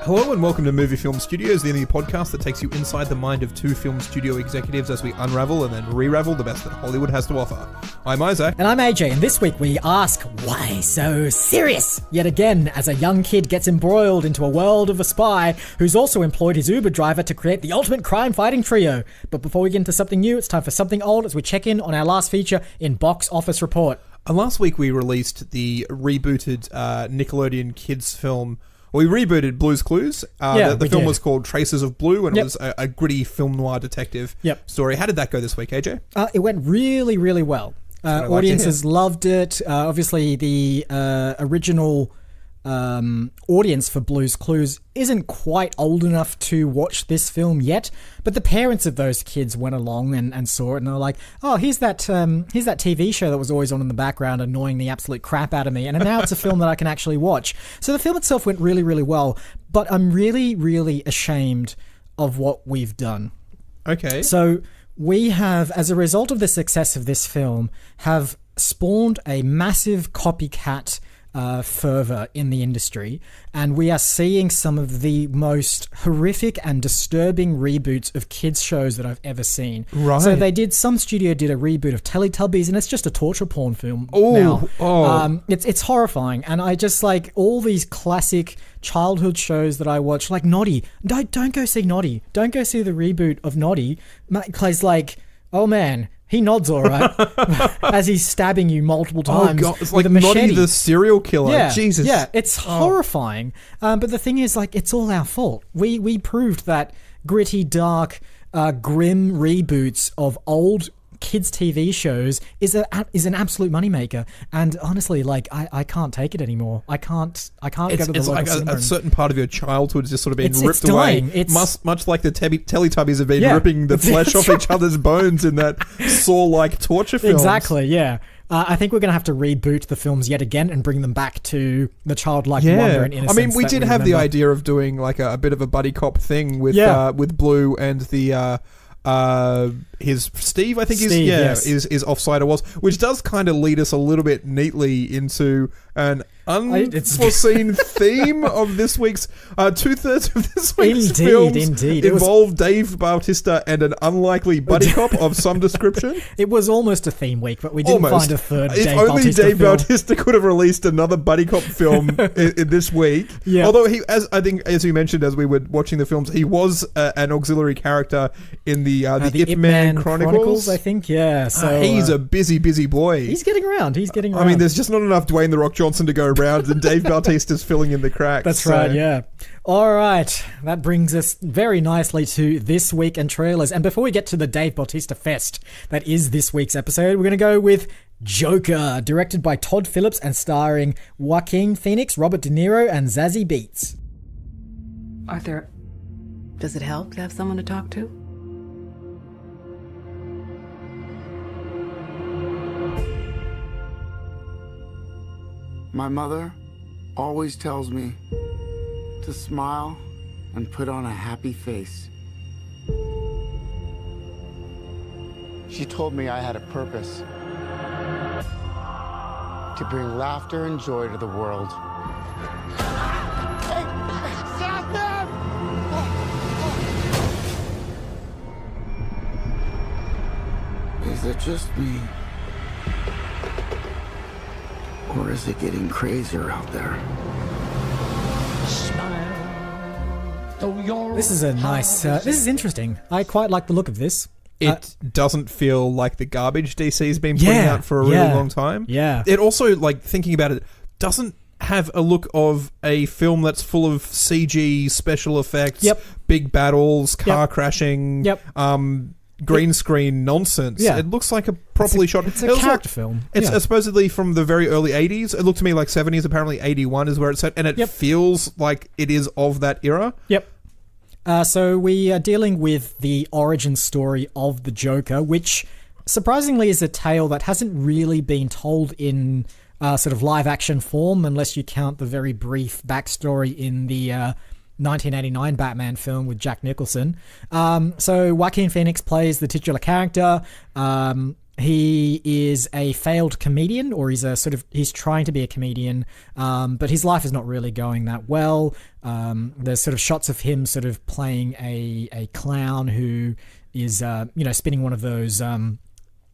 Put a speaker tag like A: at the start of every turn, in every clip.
A: Hello and welcome to Movie Film Studios, the only podcast that takes you inside the mind of two film studio executives as we unravel and then re-ravel the best that Hollywood has to offer. I'm Isaac.
B: And I'm AJ, and this week we ask, why so serious? Yet again, as a young kid gets embroiled into a world of a spy who's also employed his Uber driver to create the ultimate crime-fighting trio. But before we get into something new, it's time for something old as we check in on our last feature in Box Office Report.
A: And last week we released the rebooted Nickelodeon kids film. We rebooted Blue's Clues. The film was called Traces of Blue, and it was a gritty film noir detective story. How did that go this week, AJ?
B: It went really, really well. Audiences loved it. Obviously, the original audience for Blue's Clues isn't quite old enough to watch this film yet, but the parents of those kids went along and saw it, and they were like, oh, here's that TV show that was always on in the background annoying the absolute crap out of me, and now it's a film that I can actually watch. So the film itself went really, really well, but I'm really, really ashamed of what we've done.
A: Okay.
B: So we have, as a result of the success of this film, have spawned a massive copycat fervor in the industry, and we are seeing some of the most horrific and disturbing reboots of kids shows that I've ever seen.
A: Right.
B: So some studio did a reboot of Teletubbies, and it's just a torture porn film now. It's horrifying, and I just like all these classic childhood shows that I watch, like Noddy. Don't go see Noddy. Don't go see the reboot of Noddy. Because like, oh man, he nods all right as he's stabbing you multiple times. Oh God,
A: it's like Noddy the serial killer.
B: Yeah,
A: Jesus.
B: Yeah, it's horrifying. But the thing is, like, it's all our fault. We proved that gritty, dark, grim reboots of old kids' TV shows is an absolute moneymaker. And honestly, like, I can't take it anymore. I can't go to the
A: It's
B: local
A: like
B: cinema.
A: a certain part of your childhood is just sort of being ripped
B: dying.
A: away. Much like the Teletubbies have been ripping the flesh off each other's bones in that Saw-like torture films.
B: Exactly, yeah. I think we're going to have to reboot the films yet again and bring them back to the childlike wonder and innocence.
A: I mean, we did have the idea of doing like a bit of a buddy cop thing with Blue and the his Steve, I think is Offsider was, which does kind of lead us a little bit neatly into an unforeseen theme of this week's 2/3 of this week's films involved Dave Bautista and an unlikely buddy cop of some description.
B: It was almost a theme week, but we didn't find a third
A: if
B: Dave
A: only
B: Bautista
A: Dave
B: film.
A: Bautista could have released another buddy cop film in this week. Yeah. Although as you mentioned as we were watching the films, he was an auxiliary character in the Ip Man Chronicles,
B: I think. Yeah, so
A: he's a busy boy.
B: He's getting around. I
A: mean, there's just not enough Dwayne The Rock Johnson to go around, and Dave Bautista's filling in the cracks.
B: That's right, yeah. All right, that brings us very nicely to this week and trailers. And before we get to the Dave Bautista fest that is this week's episode, we're going to go with Joker, directed by Todd Phillips and starring Joaquin Phoenix, Robert De Niro, and Zazie Beetz.
C: Arthur, does it help to have someone to talk to?
D: My mother always tells me to smile and put on a happy face. She told me I had a purpose to bring laughter and joy to the world. Hey, stop them! Is it just me? Or is it getting crazier out there?
B: This is a nice... this is interesting. I quite like the look of this.
A: It doesn't feel like the garbage DC's been putting out for a really long time.
B: Yeah.
A: It also, like, thinking about it, doesn't have a look of a film that's full of CG, special effects, big battles, car crashing, green screen nonsense. Yeah. It looks like a properly shot...
B: It's a character film.
A: It's supposedly from the very early 80s. It looked to me like 70s, apparently 81 is where it's set, and it feels like it is of that era.
B: Yep. So we are dealing with the origin story of the Joker, which surprisingly is a tale that hasn't really been told in sort of live action form, unless you count the very brief backstory in the 1989 Batman film with Jack Nicholson. So Joaquin Phoenix plays the titular character. He is a failed comedian, or he's trying to be a comedian, but his life is not really going that well. There's sort of shots of him sort of playing a clown who is, spinning one of those...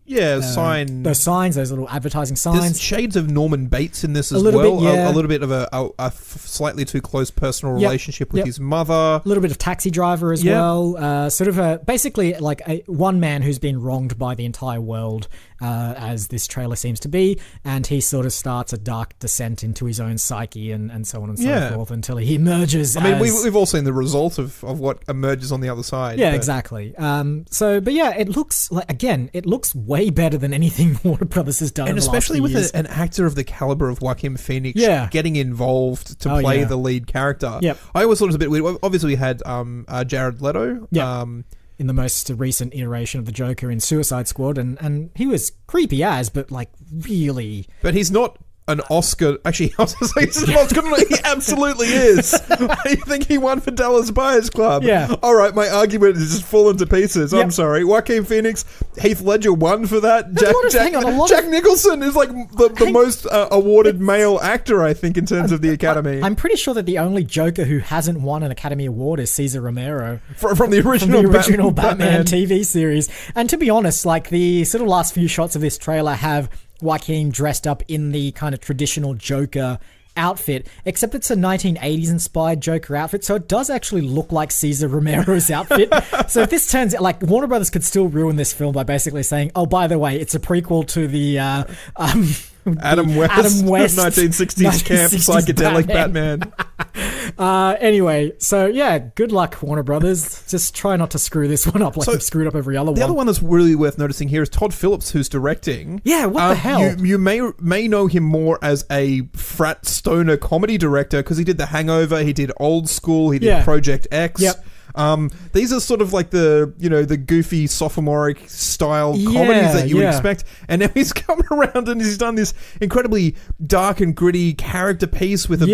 B: those signs, those little advertising signs.
A: There's shades of Norman Bates in this as well. A little bit of a slightly too close personal relationship with his mother.
B: A little bit of Taxi Driver as well. Sort of basically like one man who's been wronged by the entire world, as this trailer seems to be, and he sort of starts a dark descent into his own psyche and so on and so forth until he emerges.
A: I mean, we've all seen the result of what emerges on the other side.
B: Yeah, exactly. It looks like, again, it looks way better than anything Warner Brothers has done,
A: and
B: in the
A: especially
B: last few years.
A: An actor of the caliber of Joaquin Phoenix getting involved to play the lead character.
B: Yep.
A: I always thought it was a bit weird. Obviously, we had Jared Leto.
B: In the most recent iteration of the Joker in Suicide Squad, and he was creepy as, but like really.
A: But he's not an Oscar. Actually, I was going to say he's an Oscar. He absolutely is. I think he won for Dallas Buyers Club.
B: Yeah.
A: All right, my argument is just fallen to pieces. I'm sorry. Joaquin Phoenix, Heath Ledger won for that. Jack Nicholson is like the most awarded male actor, I think, in terms of the Academy.
B: I'm pretty sure that the only Joker who hasn't won an Academy Award is Cesar Romero
A: from the original
B: Batman TV series. And to be honest, like the sort of last few shots of this trailer have Joaquin dressed up in the kind of traditional Joker outfit, except it's a 1980s inspired Joker outfit, so it does actually look like Cesar Romero's outfit. So if this turns out, like, Warner Brothers could still ruin this film by basically saying, oh, by the way, it's a prequel to the
A: Adam West 1960s camp psychedelic Batman.
B: Anyway, so yeah, good luck, Warner Brothers. Just try not to screw this one up like you've screwed up every other one.
A: The other one that's really worth noticing here is Todd Phillips, who's directing.
B: Yeah, what the hell?
A: You may know him more as a frat stoner comedy director because he did The Hangover, he did Old School, he did Project X.
B: Yep.
A: These are sort of like the goofy sophomoric style comedies that you would expect, and now he's come around and he's done this incredibly dark and gritty character piece with a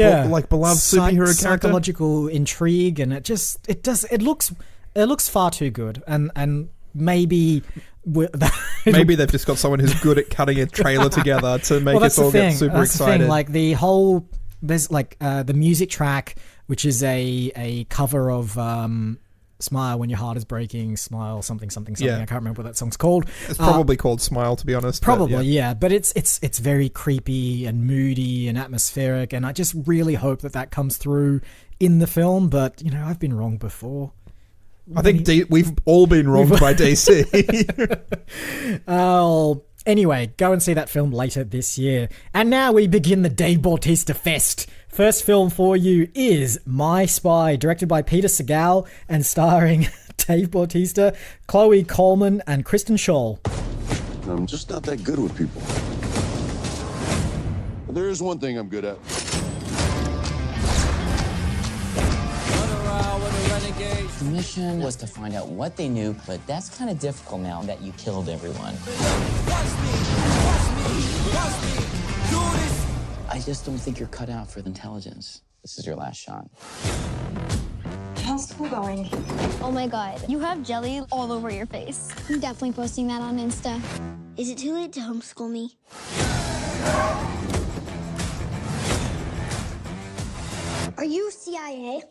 A: beloved superhero character,
B: psychological intrigue, and it looks far too good, and maybe.
A: Maybe they've just got someone who's good at cutting a trailer together to make us all get super excited.
B: Like there's like the music track, which is a cover of Smile When Your Heart Is Breaking, Smile something. I can't remember what that song's called.
A: It's probably called Smile, to be honest.
B: Probably, but it's very creepy and moody and atmospheric, and I just really hope that comes through in the film, but I've been wrong before.
A: I think we've all been wronged by DC.
B: Anyway, go and see that film later this year. And now we begin the Dave Bautista Fest. First film for you is My Spy, directed by Peter Segal and starring Dave Bautista, Chloe Coleman, and Kristen Schaal.
E: I'm just not that good with people. But there is one thing I'm good at.
F: The mission was to find out what they knew, but that's kind of difficult now that you killed everyone. I just don't think you're cut out for the intelligence. This is your last shot.
G: How's school going?
H: Oh my god, you have jelly all over your face. I'm definitely posting that on Insta. Is it too late to homeschool me? Are you CIA?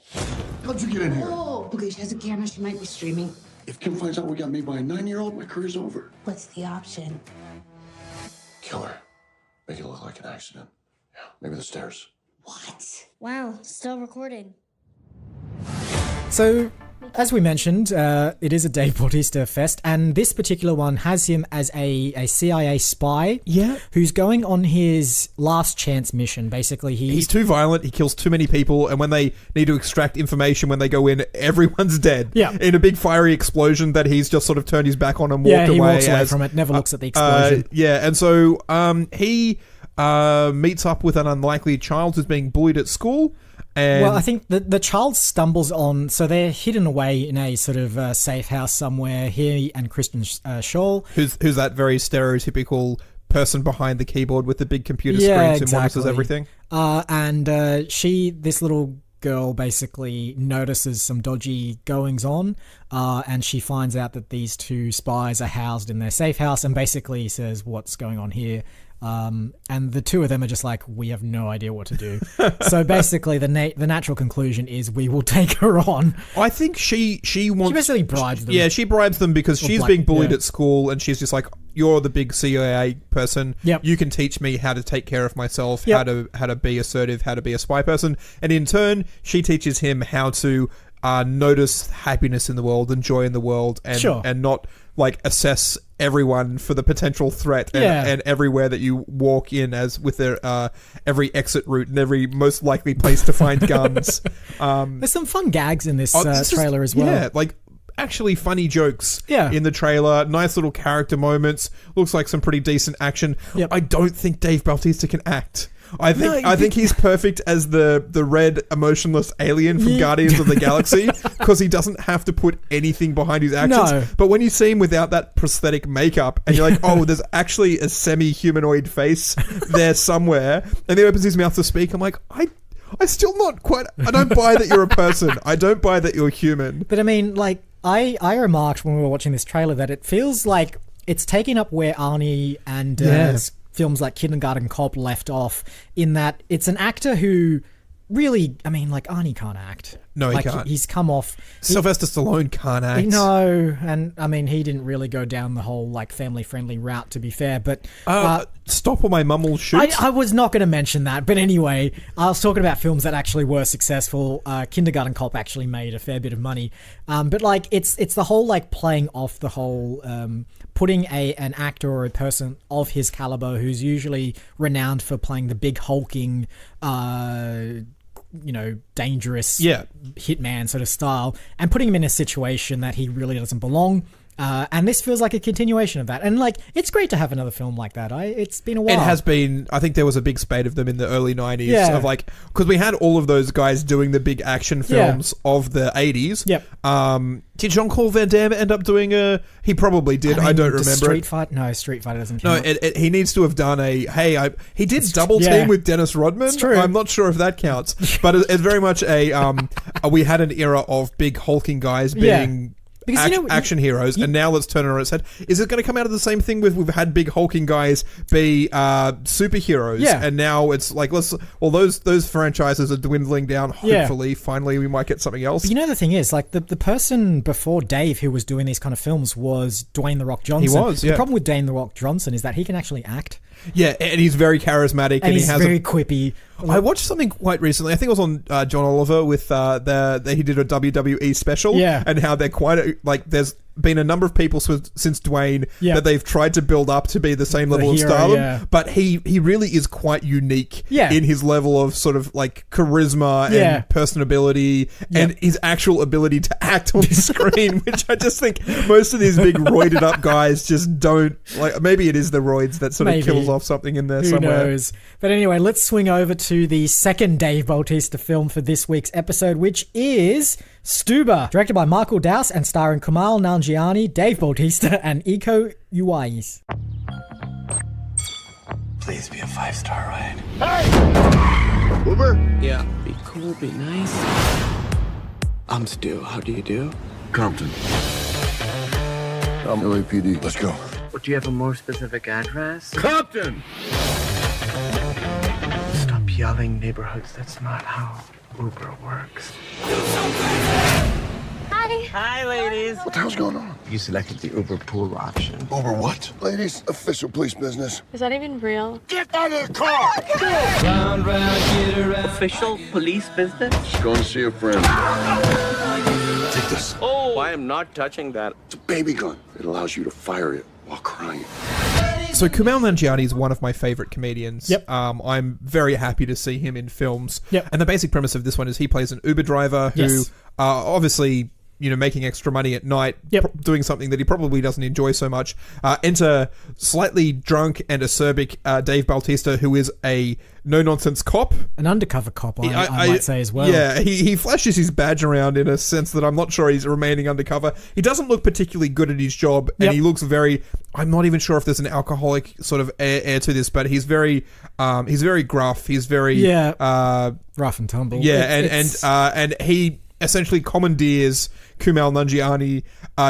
E: How'd you get in here?
G: Oh, okay, she has a camera. She might be streaming.
E: If Kim finds out we got made by a 9-year-old, my career's over.
G: What's the option?
E: Kill her. Make it look like an accident. Yeah, maybe the stairs.
G: What?
H: Wow, still recording.
B: So, as we mentioned, it is a Dave Bautista Fest, and this particular one has him as a CIA spy who's going on his last chance mission. Basically, he's
A: too violent, he kills too many people, and when they need to extract information when they go in, everyone's dead.
B: Yeah.
A: In a big fiery explosion that he's just sort of turned his back on and walked away.
B: Yeah, he walks away from it, never looks at the explosion.
A: And so he meets up with an unlikely child who's being bullied at school. And
B: I think the child stumbles on, so they're hidden away in a sort of safe house somewhere. He and Kristen Schaal,
A: who's that very stereotypical person behind the keyboard with the big computer screens and monitors everything.
B: And this little girl basically notices some dodgy goings on, and she finds out that these two spies are housed in their safe house, and basically says, "What's going on here?" And the two of them are just like, we have no idea what to do. So basically, the natural conclusion is we will take her on.
A: I think she wants...
B: She basically bribes them.
A: Yeah, she bribes them because she's being bullied at school, and she's just like, you're the big CIA person.
B: Yep.
A: You can teach me how to take care of myself, how to be assertive, how to be a spy person. And in turn, she teaches him how to notice happiness in the world and joy in the world, and not like assess everyone for the potential threat and everywhere that you walk in as with their every exit route and every most likely place to find guns.
B: There's some fun gags in this trailer as well.
A: Yeah, like actually funny jokes in the trailer. Nice little character moments. Looks like some pretty decent action.
B: Yep.
A: I don't think Dave Bautista can act. I think he's perfect as the red emotionless alien from Guardians of the Galaxy, because he doesn't have to put anything behind his actions.
B: No.
A: But when you see him without that prosthetic makeup, and you're like, oh, there's actually a semi-humanoid face there somewhere, and he opens his mouth to speak, I'm like, I still not quite... I don't buy that you're a person. I don't buy that you're human.
B: But I mean, like, I remarked when we were watching this trailer that it feels like it's taking up where Arnie and films like Kindergarten Cop left off, in that it's an actor who really, I mean, like, Arnie can't act.
A: No, he can't.
B: He's come off...
A: Sylvester Stallone can't act.
B: No, and I mean, he didn't really go down the whole, like, family-friendly route, to be fair, but...
A: Stop or my mum will shoot.
B: I was not going to mention that, but anyway, I was talking about films that actually were successful. Kindergarten Cop actually made a fair bit of money. But, like, it's the whole, like, playing off the whole... putting an actor or a person of his caliber, who's usually renowned for playing the big hulking... dangerous hitman sort of style, and putting him in a situation that he really doesn't belong. And this feels like a continuation of that. And, like, it's great to have another film like that. It's been a while.
A: It has been. I think there was a big spate of them in the early 90s of, like, because we had all of those guys doing the big action films of the 80s.
B: Yep.
A: Did Jean-Claude Van Damme end up doing he probably did. I don't remember.
B: Street Fighter? No, Street Fighter doesn't count.
A: No, he needs to have done he did Double Team with Dennis Rodman.
B: It's true.
A: I'm not sure if that counts. But it's very much we had an era of big hulking guys being... action heroes, and now let's turn it on its head. Is it going to come out of the same thing with we've had big hulking guys be superheroes, and now it's like those franchises are dwindling down. Hopefully, finally, we might get something else.
B: But the thing is, like, the person before Dave who was doing these kind of films was Dwayne "The Rock" Johnson.
A: He was.
B: The problem with Dwayne "The Rock" Johnson is that he can actually act.
A: Yeah, and he's very charismatic, and
B: he's very quippy.
A: I watched something quite recently. I think it was on John Oliver with he did a WWE special, and how they're quite there's been a number of people since Dwayne that they've tried to build up to be the same level of stardom, but he really is quite unique in his level of sort of like charisma and personability and his actual ability to act on screen, which I just think most of these big roided up guys just don't like. Maybe it is the roids that sort of kills off something in there somewhere.
B: Who knows? But anyway, let's swing over to the second Dave Bautista film for this week's episode, which is Stuba, directed by Michael Dowse and starring Kumail Nanjiani, Dave Bautista, and Iko Uwais.
E: Please be a 5-star ride.
D: Hey! Uber?
I: Yeah. Be cool, be nice. I'm Stu. How do you do?
E: Compton. I'm LAPD. Let's go.
I: Do you have a more specific address?
D: Compton!
I: Stop yelling, neighborhoods. That's not how Uber works.
H: Hi.
I: Hi, ladies.
E: What the hell's going on?
I: You selected the Uber pool option.
E: Uber what? Ladies, official police business.
H: Is that even real?
E: Get out of the car!
I: Round, official police business?
E: Just going to see a friend. Take this.
I: Oh, I am not touching that.
E: It's a baby gun. It allows you to fire it while crying.
A: So Kumail Nanjiani is one of my favorite comedians.
B: Yep.
A: I'm very happy to see him in films.
B: Yep.
A: And the basic premise of this one is he plays an Uber driver who obviously making extra money at night,
B: Yep.
A: doing something that he probably doesn't enjoy so much. Enter slightly drunk and acerbic Dave Bautista, who is a no-nonsense cop.
B: An undercover cop, I might say as well.
A: Yeah, he flashes his badge around in a sense that I'm not sure he's remaining undercover. He doesn't look particularly good at his job, and he looks very... I'm not even sure if there's an alcoholic sort of air to this, but he's very gruff. He's very...
B: rough and tumble.
A: Yeah, and he essentially commandeers Kumail Nanjiani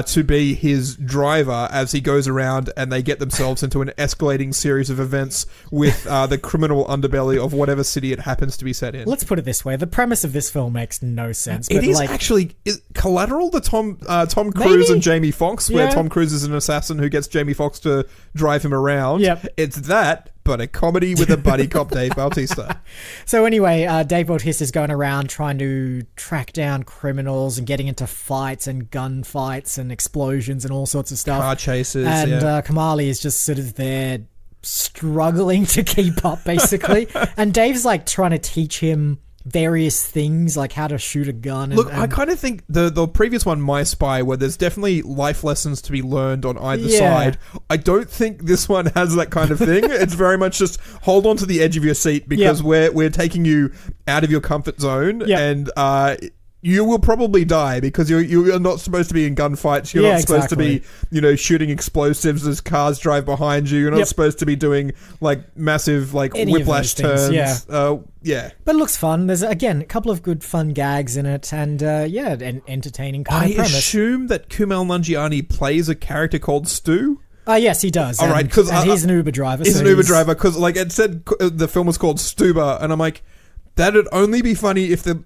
A: to be his driver as he goes around, and they get themselves into an escalating series of events with the criminal underbelly of whatever city it happens to be set in.
B: Let's put it this way: the premise of this film makes no sense.
A: It is actually Collateral, the Tom Cruise and Jamie Foxx, where Tom Cruise is an assassin who gets Jamie Foxx to drive him around.
B: Yep.
A: It's that, but a comedy with a buddy cop, Dave Bautista.
B: So anyway, Dave Bautista is going around trying to track down criminals and getting into fights and gunfights and explosions and all sorts of stuff.
A: Car chases,
B: and Kamali is just sort of there struggling to keep up, basically. And Dave's like trying to teach him various things, like how to shoot a gun.
A: Look, I kind of think the previous one, My Spy, where there's definitely life lessons to be learned on either side. I don't think this one has that kind of thing. It's very much just hold on to the edge of your seat because we're taking you out of your comfort zone and you will probably die because you're not supposed to be in gunfights. You're not supposed to be, shooting explosives as cars drive behind you. You're not supposed to be doing like massive
B: Any
A: whiplash turns.
B: But it looks fun. There's again a couple of good fun gags in it, and an entertaining kind of premise.
A: I assume that Kumail Nanjiani plays a character called Stu.
B: Yes, he does.
A: All right, because
B: he's an Uber driver.
A: He's an Uber driver because, like, it said the film was called Stuba, and I'm like, that'd only be funny if the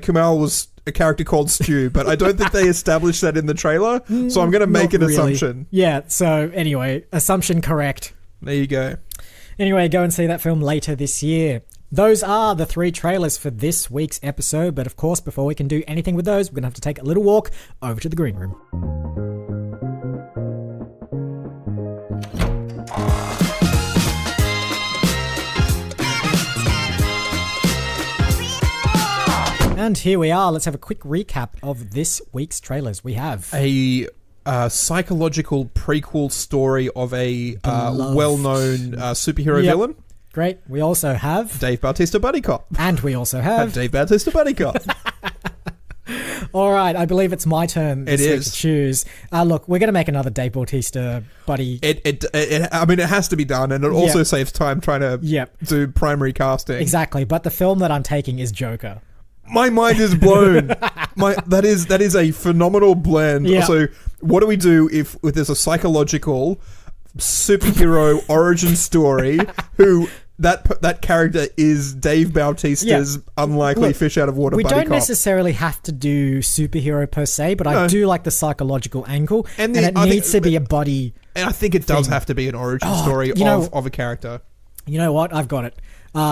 A: Kumail was a character called Stu, but I don't think they established that in the trailer, so I'm going to make an assumption.
B: Yeah. So anyway, assumption correct.
A: There you go.
B: Anyway, go and see that film later this year. Those are the 3 trailers for this week's episode, but of course, before we can do anything with those, we're going to have to take a little walk over to the green room. And here we are. Let's have a quick recap of this week's trailers. We have
A: a psychological prequel story of a well-known superhero villain.
B: Great. We also have
A: Dave Bautista Buddy Cop.
B: And we also have
A: Dave Bautista Buddy Cop.
B: All right, I believe it's my turn this week to choose. Look, we're going to make another Dave Bautista Buddy.
A: I mean, it has to be done, and it also saves time trying to do primary casting.
B: Exactly, but the film that I'm taking is Joker.
A: My mind is blown. That is a phenomenal blend. Yeah. So, what do we do if there's a psychological superhero origin story who that character is Dave Bautista's unlikely fish out of water buddy cop?
B: We don't necessarily have to do superhero per se, but I do like the psychological angle, and it needs to be a buddy.
A: And I think it does have to be an origin story of a character.
B: You know what? I've got it.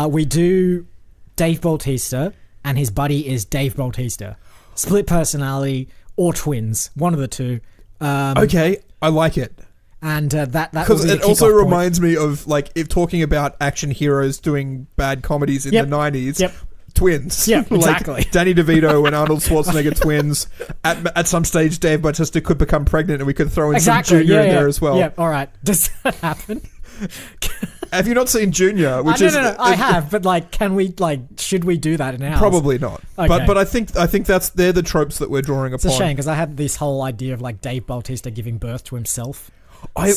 B: We do Dave Bautista, and his buddy is Dave Bautista. Split personality or twins, one of the two.
A: Okay, I like it.
B: And that
A: because it also reminds me of, like, if talking about action heroes doing bad comedies in the 90s.
B: Yep.
A: Twins.
B: Yeah, exactly.
A: Like Danny DeVito and Arnold Schwarzenegger twins. At some stage, Dave Bautista could become pregnant, and we could throw in some Junior in there as well.
B: Yeah, all right. Does that happen?
A: Have you not seen Junior?
B: No, I have, but like, should we do that in ours?
A: Probably not.
B: Okay.
A: But I think they're the tropes that we're drawing upon.
B: It's a shame because I had this whole idea of like Dave Bautista giving birth to himself.
A: I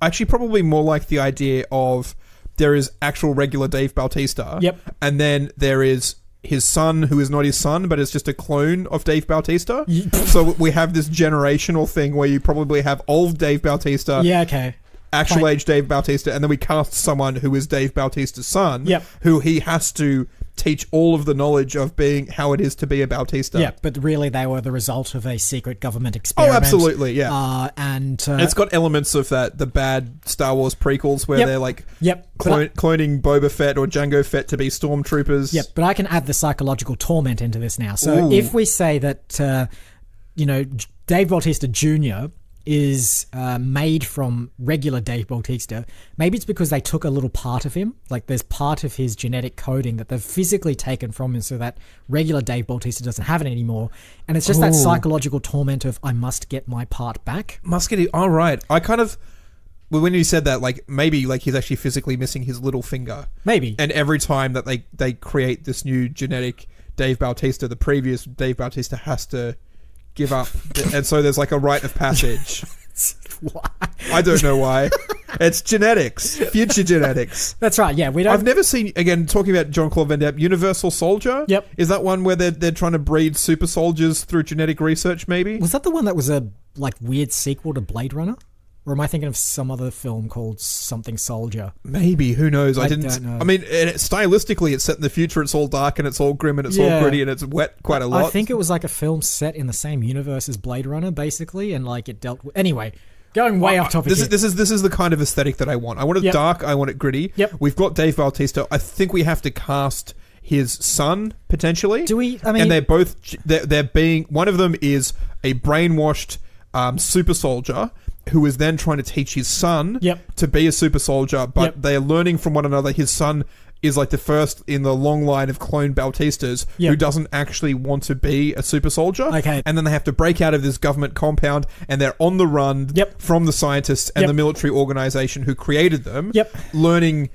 A: actually probably more like the idea of there is actual regular Dave Bautista.
B: Yep.
A: And then there is his son who is not his son, but is just a clone of Dave Bautista. So we have this generational thing where you probably have old Dave Bautista.
B: Yeah, okay.
A: Actual age Dave Bautista, and then we cast someone who is Dave Bautista's son, who he has to teach all of the knowledge of being how it is to be a Bautista.
B: Yeah, but really they were the result of a secret government experiment.
A: Oh, absolutely, yeah.
B: And
A: it's got elements of the bad Star Wars prequels where they're like cloning Boba Fett or Jango Fett to be stormtroopers.
B: Yep, but I can add the psychological torment into this now. So if we say that, Dave Bautista Jr. is made from regular Dave Bautista. Maybe it's because they took a little part of him. Like there's part of his genetic coding that they've physically taken from him so that regular Dave Bautista doesn't have it anymore. And it's just that psychological torment of, I must get my part back.
A: Must get it. All right. I kind of... Well, when you said that, like, maybe like he's actually physically missing his little finger.
B: Maybe.
A: And every time that they create this new genetic Dave Bautista, the previous Dave Bautista has to give up. And so there's like a rite of passage.
B: Why?
A: I don't know why. It's genetics. Future genetics.
B: That's right, yeah.
A: I've never seen, again, talking about Jean-Claude Van Damme, Universal Soldier?
B: Yep.
A: Is that one where they're trying to breed super soldiers through genetic research, maybe?
B: Was that the one that was a like weird sequel to Blade Runner? Or am I thinking of some other film called something Soldier?
A: Maybe, who knows? I
B: don't know.
A: I mean, stylistically, it's set in the future. It's all dark and it's all grim and it's all gritty and it's wet quite a lot.
B: I think it was like a film set in the same universe as Blade Runner, basically, and like it dealt with... Anyway, going way off topic.
A: This is the kind of aesthetic that I want. I want it dark. I want it gritty.
B: Yep.
A: We've got Dave Bautista. I think we have to cast his son potentially.
B: Do we? I mean,
A: and they're both they're being... One of them is a brainwashed super soldier who is then trying to teach his son to be a super soldier, but they're learning from one another. His son is like the first in the long line of clone Bautistas who doesn't actually want to be a super soldier.
B: Okay.
A: And then they have to break out of this government compound and they're on the run from the scientists and the military organization who created them, learning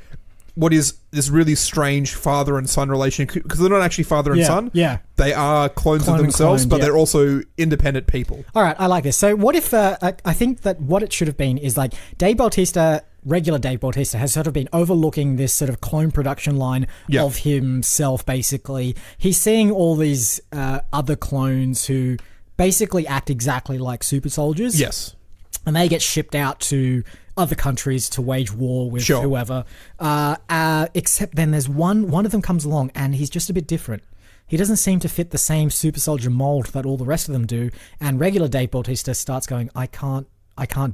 A: what is this really strange father and son relation, because they're not actually father and son.
B: Yeah.
A: They are clones of themselves, but they're also independent people.
B: All right, I like this. So what if, I think that what it should have been is like Dave Bautista, regular Dave Bautista, has sort of been overlooking this sort of clone production line of himself, basically. He's seeing all these other clones who basically act exactly like super soldiers.
A: Yes.
B: And they get shipped out to other countries to wage war with whoever. Except then there's one of them comes along and he's just a bit different. He doesn't seem to fit the same super soldier mold that all the rest of them do. And regular Dave Bautista starts going, I can't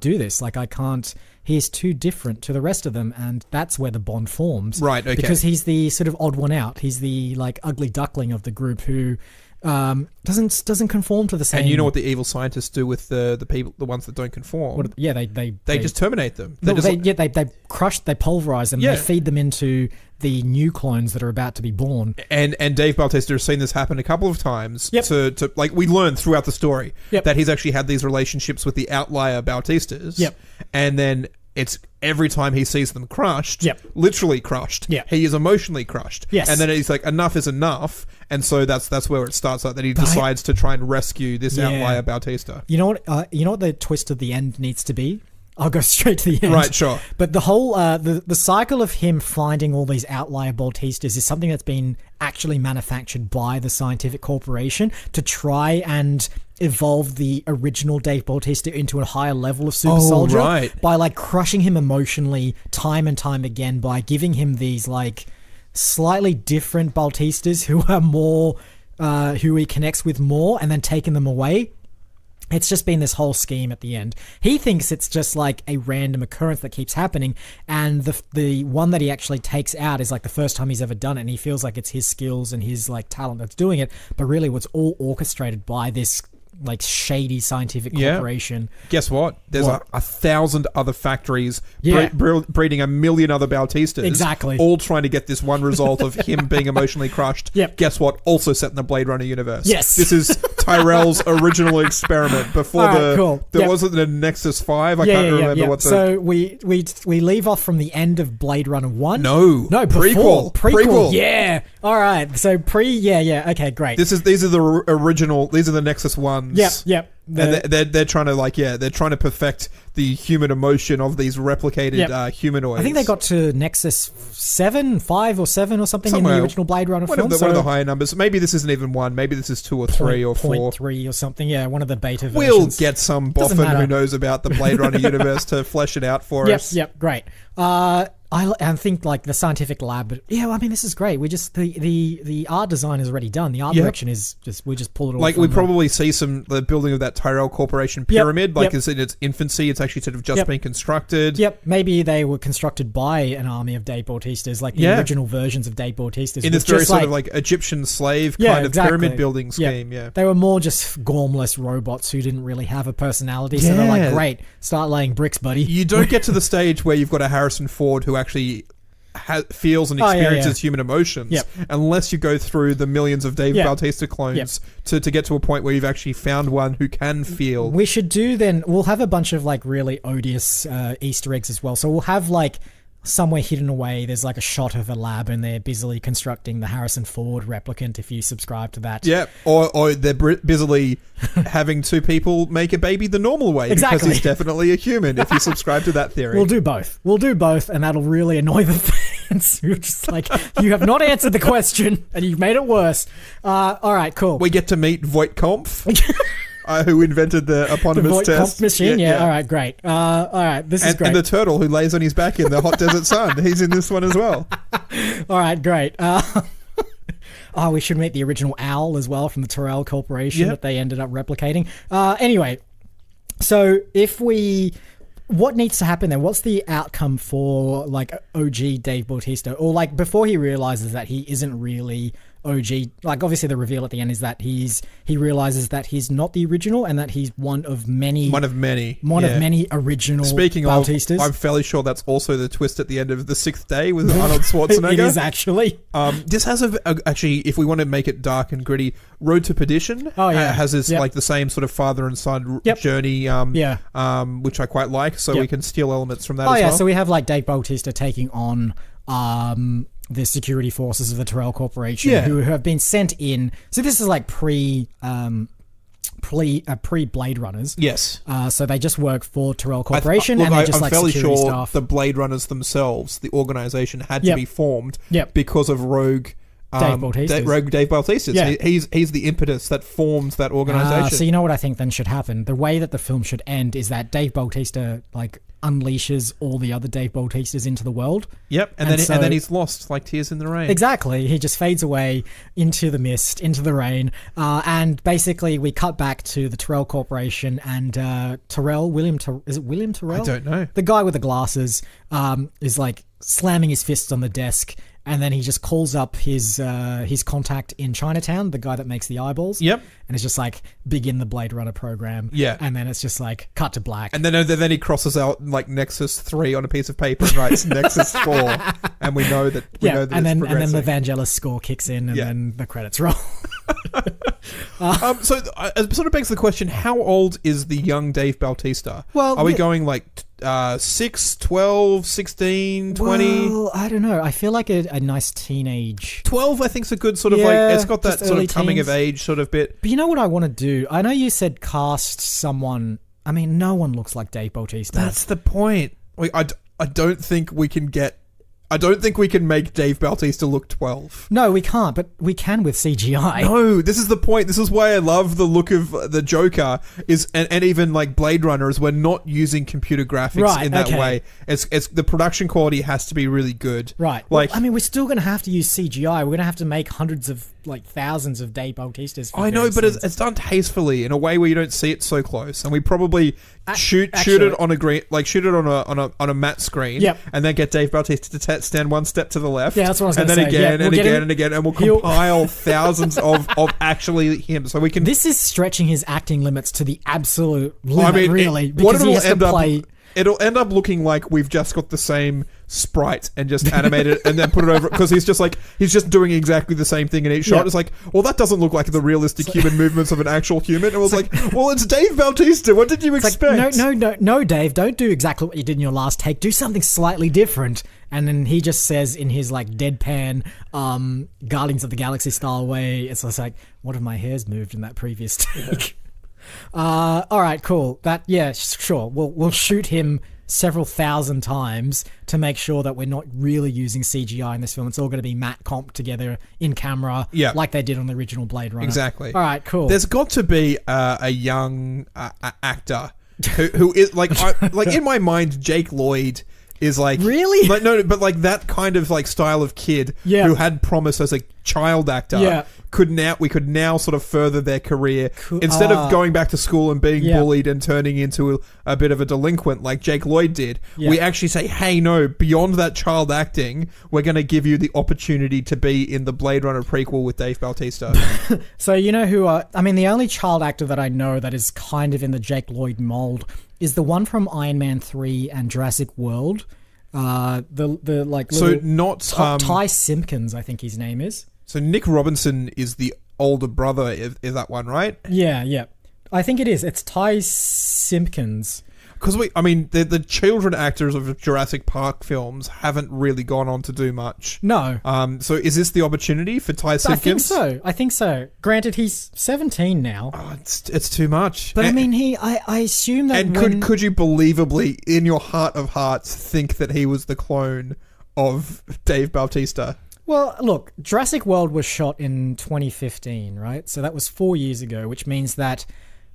B: do this. Like, I can't... He is too different to the rest of them, and that's where the bond forms.
A: Right, okay.
B: Because he's the sort of odd one out. He's the, like, ugly duckling of the group who... doesn't conform to the same.
A: And you know what the evil scientists do with the people, the ones that don't conform?
B: They
A: just terminate them.
B: They crush, they pulverize them. They feed them into the new clones that are about to be born.
A: And Dave Bautista has seen this happen a couple of times. To like, we learn throughout the story that he's actually had these relationships with the outlier Bautistas. And then it's every time he sees them crushed, literally crushed, he is emotionally crushed.
B: Yes.
A: And then he's like, enough is enough. And so that's where it starts out, that he decides to try and rescue this outlier Bautista.
B: You know what the twist of the end needs to be? I'll go straight to the end.
A: Right, sure.
B: But the whole the cycle of him finding all these outlier Bautistas is something that's been actually manufactured by the scientific corporation to try and evolve the original Dave Bautista into a higher level of super soldier by like crushing him emotionally time and time again, by giving him these like slightly different Bautistas who are more who he connects with more, and then taking them away. It's just been this whole scheme at the end. He thinks it's just like a random occurrence that keeps happening, and the one that he actually takes out is like the first time he's ever done it, and he feels like it's his skills and his like talent that's doing it, but really it's all orchestrated by this like shady scientific corporation.
A: Guess what? There's 1,000 other factories breeding 1 million other Bautistas.
B: Exactly.
A: All trying to get this one result of him being emotionally crushed. Guess what? Also set in the Blade Runner universe.
B: Yes.
A: This is Tyrell's original experiment before there wasn't a Nexus 5. I can't remember what the...
B: So we leave off from the end of Blade Runner 1.
A: No,
B: before.
A: Prequel.
B: Yeah. All right. So okay, great.
A: These are the original, these are the Nexus ones.
B: Yep.
A: They're trying to they're trying to perfect the human emotion of these replicated humanoids.
B: I think they got to Nexus 5 or 7 or something in the original Blade Runner film.
A: One of the higher numbers. Maybe this isn't even 1. Maybe this is 2 or 3 or 4.
B: 3 or something. Yeah, one of the beta versions.
A: We'll get some boffin who knows about the Blade Runner universe to flesh it out for us.
B: Yep, great. I think like the scientific lab. Yeah, I mean, this is great. We just the art design is already done. The art direction is we just pull it all.
A: Like we probably see the building of that Tyrell Corporation pyramid. Is in its infancy. It's actually sort of just been constructed.
B: Yep. Maybe they were constructed by an army of Dave Bautistas, like the original versions of Dave Bautistas.
A: In this very sort of like Egyptian slave kind of pyramid building scheme. Yeah.
B: They were more just gormless robots who didn't really have a personality. So they're like, great, start laying bricks, buddy.
A: You don't get to the stage where you've got a Harrison Ford who actually feels and experiences human emotions unless you go through the millions of Dave Bautista clones to get to a point where you've actually found one who can feel.
B: We should we'll have a bunch of like really odious Easter eggs as well. So we'll have like somewhere hidden away, there's like a shot of a lab and they're busily constructing the Harrison Ford replicant if you subscribe to that.
A: Yeah, or they're busily having two people make a baby the normal way because he's definitely a human if you subscribe to that theory.
B: We'll do both and that'll really annoy the fans. You're just like, you have not answered the question and you've made it worse. All right, cool.
A: We get to meet Voight Kampf. Who invented the eponymous test
B: machine? Yeah. All right, great. All right, this is great.
A: And the turtle who lays on his back in the hot desert sun. He's in this one as well.
B: All right, great. We should meet the original owl as well from the Tyrell Corporation that they ended up replicating. Anyway, so what needs to happen then? What's the outcome for like OG Dave Bautista? Or like before he realizes that he isn't really OG, like obviously the reveal at the end is that he realizes that he's not the original and that he's one of many original
A: Speaking
B: Bautistas.
A: Of, I'm fairly sure that's also the twist at the end of The Sixth Day with Arnold Schwarzenegger.
B: It is actually.
A: This has actually, if we want to make it dark and gritty, Road to Perdition has this like the same sort of father and son journey, which I quite like. So we can steal elements from that as well.
B: So we have like Dave Bautista taking on the security forces of the Tyrell Corporation who have been sent in. So this is like pre Blade Runners.
A: Yes.
B: So they just work for Tyrell Corporation and they're just like security staff. I'm fairly sure
A: the Blade Runners themselves, the organization, had to be formed because of rogue
B: Dave Bautista.
A: Dave Bautista. Yeah. He's the impetus that formed that organization.
B: So you know what I think then should happen? The way that the film should end is that Dave Bautista like unleashes all the other Dave Bautistas into the world.
A: Yep, and then he's lost like Tears in the Rain.
B: Exactly. He just fades away into the mist, into the rain, and basically we cut back to the Tyrell Corporation and is it William Tyrell?
A: I don't know.
B: The guy with the glasses is like slamming his fists on the desk. And then he just calls up his contact in Chinatown, the guy that makes the eyeballs.
A: Yep.
B: And it's just like, begin the Blade Runner program.
A: Yeah.
B: And then it's just like, cut to black.
A: And then he crosses out like Nexus 3 on a piece of paper and writes Nexus 4. And we know that
B: and then the Vangelis score kicks in and then the credits roll.
A: So it sort of begs the question, how old is the young Dave Bautista?
B: Well,
A: are we going like 6, 12, 16, 20?
B: Well, I don't know. I feel like a nice teenage.
A: 12, I think, is a good sort of like, it's got that sort of coming of age sort of bit.
B: But you know what I want to do? I know you said cast someone. I mean, no one looks like Dave Bautista.
A: That's the point. I don't think we can make Dave Bautista look 12.
B: No, we can't, but we can with CGI.
A: No, this is the point. This is why I love the look of the Joker and even like Blade Runner is we're not using computer graphics in that way. It's the production quality has to be really good.
B: Right. Like, well, I mean, we're still going to have to use CGI. We're going to have to make hundreds of like thousands of Dave Bautistas.
A: I know, but it's done tastefully in a way where you don't see it so close, and we probably shoot it on a matte screen, and then get Dave Bautista to stand one step to the left,
B: that's what I was
A: and
B: then
A: say.
B: Again
A: and again and again, and we'll compile thousands of actually him, so we can.
B: This is stretching his acting limits to the absolute limit, really, because he has to play.
A: It'll end up looking like we've just got the same sprite and just animated it and then put it over, because he's just doing exactly the same thing in each shot. It's like, well, that doesn't look like the realistic human movements of an actual human. It was like, well, it's Dave Bautista. What did you expect?
B: Like, no, Dave, don't do exactly what you did in your last take. Do something slightly different. And then he just says in his like deadpan Guardians of the Galaxy style way, it's just like, what if my hair's moved in that previous take? All right, cool. Sure. We'll shoot him several thousand times to make sure that we're not really using CGI in this film. It's all going to be matte comp together in camera, like they did on the original Blade Runner.
A: Exactly.
B: All right, cool.
A: There's got to be a young actor who is like, like in my mind, Jake Lloyd is like
B: really
A: no, but like that kind of like style of kid who had promise as a child actor we could now sort of further their career instead of going back to school and being bullied and turning into a bit of a delinquent like Jake Lloyd did. We actually say, hey, no, beyond that child acting, we're going to give you the opportunity to be in the Blade Runner prequel with Dave Bautista.
B: So you know who? The only child actor that I know that is kind of in the Jake Lloyd mold is the one from Iron Man 3 and Jurassic World. Ty Simpkins, I think his name is.
A: So Nick Robinson is the older brother, is that one, right?
B: Yeah. I think it is. It's Ty Simpkins.
A: Because the children actors of Jurassic Park films haven't really gone on to do much.
B: No.
A: So is this the opportunity for Ty Simpkins?
B: I think so. Granted, he's 17 now.
A: Oh, it's too much.
B: But I assume that.
A: And could you believably, in your heart of hearts, think that he was the clone of Dave Bautista?
B: Well, look, Jurassic World was shot in 2015, right? So that was 4 years ago, which means that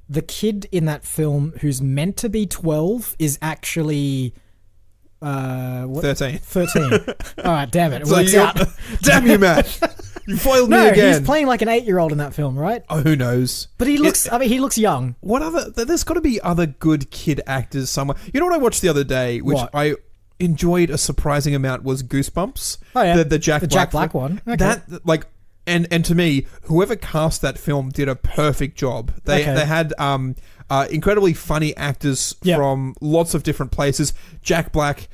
B: the kid in that film who's meant to be 12 is actually
A: 13.
B: 13. All right, damn it. It works out.
A: Damn you, Matt. You foiled me again.
B: No, he's playing like an 8-year-old in that film, right?
A: Oh, who knows?
B: But he looks young.
A: There's got to be other good kid actors somewhere. You know what I watched the other day, which I enjoyed a surprising amount, was Goosebumps.
B: Oh, yeah.
A: The Jack
B: Black one. Okay.
A: That, like... And to me, whoever cast that film did a perfect job. They had incredibly funny actors from lots of different places. Jack Black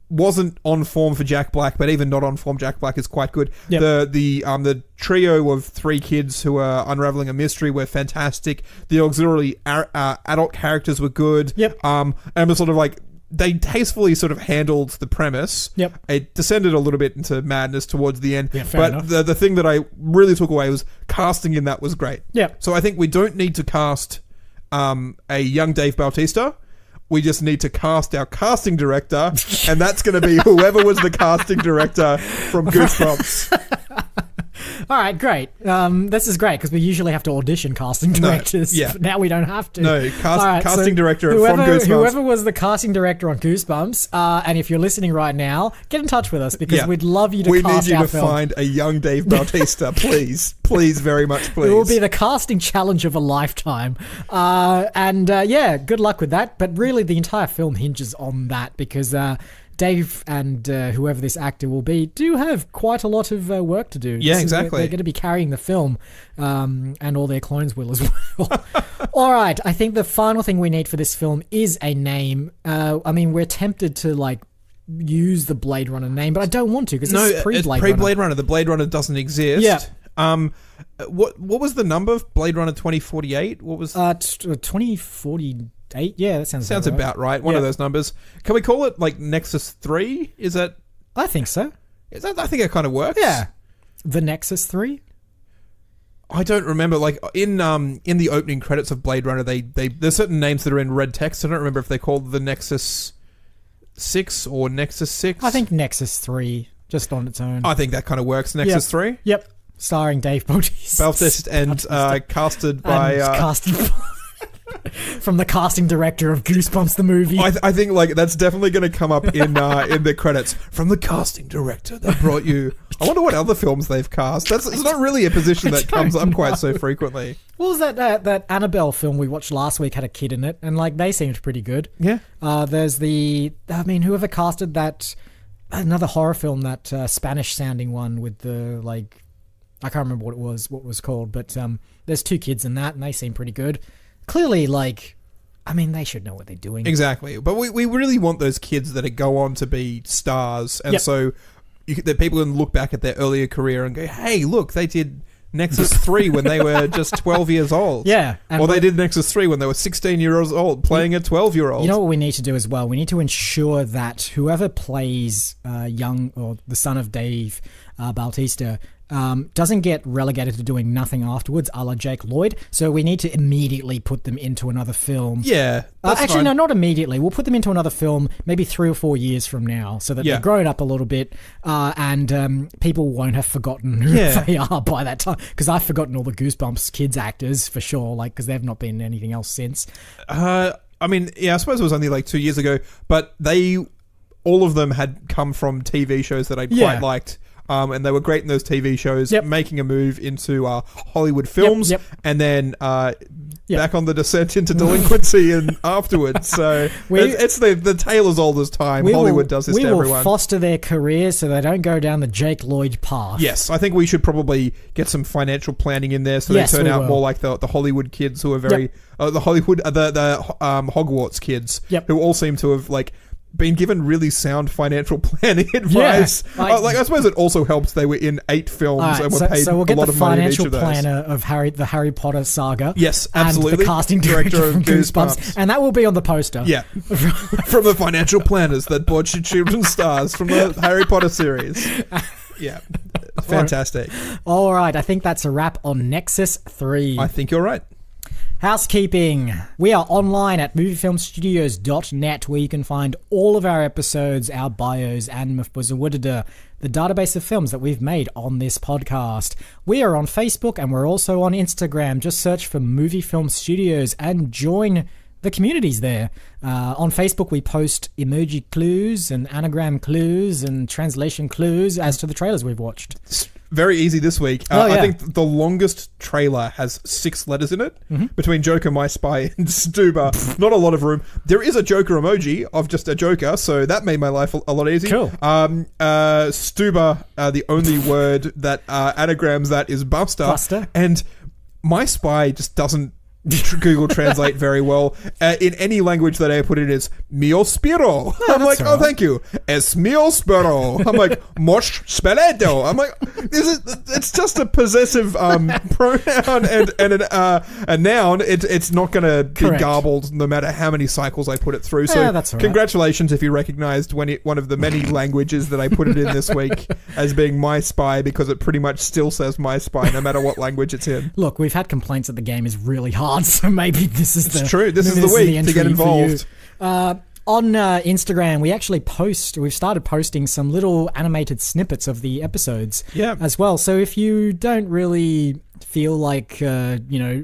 A: wasn't on form for Jack Black, but even not on form, Jack Black is quite good. Yep. The trio of 3 kids who are unraveling a mystery were fantastic. The auxiliary adult characters were good.
B: Yep.
A: And it was sort of like, they tastefully sort of handled the premise.
B: Yep.
A: It descended a little bit into madness towards the end.
B: Yeah, fair enough.
A: The thing that I really took away was casting in that was great.
B: Yeah.
A: So I think we don't need to cast a young Dave Bautista. We just need to cast our casting director, and that's going to be whoever was the casting director from Goosebumps.
B: All right, great. This is great because we usually have to audition casting directors.
A: Yeah.
B: Now we don't have to.
A: No, casting director from Goosebumps.
B: Whoever was the casting director on Goosebumps, and if you're listening right now, get in touch with us because we'd love you to cast our film. We need you to
A: find a young Dave Bautista, please. Please, very much, please.
B: It will be the casting challenge of a lifetime. Good luck with that. But really, the entire film hinges on that because... Dave and whoever this actor will be do have quite a lot of work to do.
A: Yeah, exactly.
B: They're going to be carrying the film, and all their clones will as well. All right, I think the final thing we need for this film is a name. We're tempted to use the Blade Runner name, but I don't want to because it's pre-Blade Runner.
A: It's pre-Blade Runner. The Blade Runner doesn't exist.
B: Yeah.
A: What was the number of Blade Runner 2048? What was
B: 2048? Yeah, that sounds
A: about right. One of those numbers. Can we call it like Nexus 3? Is that?
B: I think so.
A: I think it kind of works.
B: Yeah. The Nexus 3?
A: I don't remember. Like in the opening credits of Blade Runner, there's certain names that are in red text. I don't remember if they called the Nexus 6 or Nexus 6.
B: I think Nexus 3 just on its own.
A: I think that kind of works. Nexus 3?
B: Yep. Starring Dave Bautista.
A: And casted by...
B: from the casting director of Goosebumps the movie.
A: I think that's definitely going to come up in the credits. From the casting director that brought you... I wonder what other films they've cast. It's not really a position that comes up quite so frequently.
B: What was that Annabelle film we watched last week had a kid in it, and they seemed pretty good.
A: Yeah.
B: There's whoever casted that another horror film, that Spanish sounding one with the I can't remember what it was called, but there's 2 kids in that, and they seem pretty good. Clearly, they should know what they're doing.
A: Exactly. But we really want those kids that go on to be stars. And so that people can look back at their earlier career and go, hey, look, they did Nexus 3 when they were just 12 years old.
B: Yeah.
A: Or they did Nexus 3 when they were 16 years old playing a 12-year-old.
B: You know what we need to do as well? We need to ensure that whoever plays young or the son of Dave Bautista doesn't get relegated to doing nothing afterwards, a la Jake Lloyd. So we need to immediately put them into another film.
A: Yeah.
B: Actually, no, not immediately. We'll put them into another film maybe 3 or 4 years from now so that they're grown up a little bit and people won't have forgotten who they are by that time. Because I've forgotten all the Goosebumps kids actors for sure, because they've not been in anything else since.
A: I suppose it was only 2 years ago, but they all of them had come from TV shows that I quite liked. And they were great in those TV shows, making a move into Hollywood films, and then back on the descent into delinquency and afterwards. So it's the tale as old as time. Hollywood does this to everyone.
B: We will foster their careers so they don't go down the Jake Lloyd path.
A: Yes, I think we should probably get some financial planning in there so they turn out more like the Hollywood kids who are very the Hogwarts kids who all seem to have been given really sound financial planning advice. I suppose it also helps they were in 8 films and were paid a lot of money in each of those.
B: So we'll get the financial planner of the Harry Potter saga.
A: Yes, absolutely.
B: And the casting director of Goosebumps. And that will be on the poster.
A: Yeah. From the financial planners that bought children's stars from the Harry Potter series. Yeah. Fantastic.
B: All right. I think that's a wrap on Nexus 3.
A: I think you're right.
B: Housekeeping. We are online at moviefilmstudios.net, where you can find all of our episodes, our bios, and the database of films that we've made on this podcast. We are on Facebook, and we're also on Instagram. Just search for Movie Film Studios and join the communities there. On Facebook, we post emoji clues and anagram clues and translation clues as to the trailers we've watched.
A: It's very easy this week. I think the longest trailer has 6 letters in it between Joker, My Spy, and Stuba. Not a lot of room. There is a Joker emoji of just a Joker, so that made my life a lot easier.
B: Cool.
A: Stuba, the only word that anagrams that is Buster. And My Spy just doesn't Google Translate very well. In any language that I put in, it's mio spiro. I'm like, oh, thank you. Es mio spiro. I'm like, mosh speledo. I'm like, it's just a possessive pronoun and a noun. It's not going to be garbled no matter how many cycles I put it through. So
B: that's all right.
A: Congratulations if you recognized one of the many languages that I put it in this week as being My Spy, because it pretty much still says My Spy no matter what language it's in.
B: Look, we've had complaints that the game is really hard, so maybe this is
A: It's true. This is the week to get involved.
B: On Instagram, we've started posting some little animated snippets of the episodes as well. So if you don't really feel like,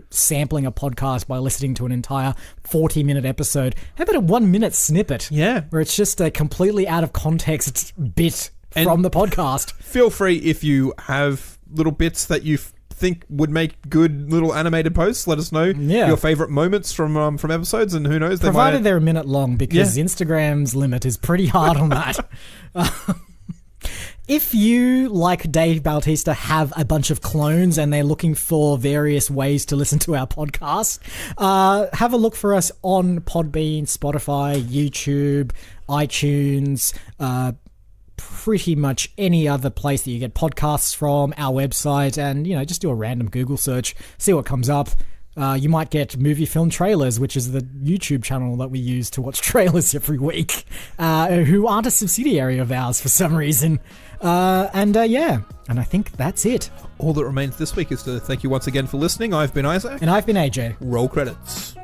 B: sampling a podcast by listening to an entire 40-minute episode, how about a 1-minute snippet?
A: Yeah.
B: Where it's just a completely out of context bit from the podcast.
A: Feel free, if you have little bits that you think would make good little animated posts, let us know your favorite moments from episodes, and who knows,
B: provided they're a minute long, because Instagram's limit is pretty hard on that. If you, like Dave Bautista, have a bunch of clones and they're looking for various ways to listen to our podcast, have a look for us on Podbean, Spotify, YouTube, iTunes, pretty much any other place that you get podcasts from, our website, and just do a random Google search, see what comes up. You might get Movie Film Trailers, which is the YouTube channel that we use to watch trailers every week, who aren't a subsidiary of ours for some reason. And I think that's it.
A: All that remains this week is to thank you once again for listening. I've been Isaac.
B: And I've been AJ.
A: Roll credits.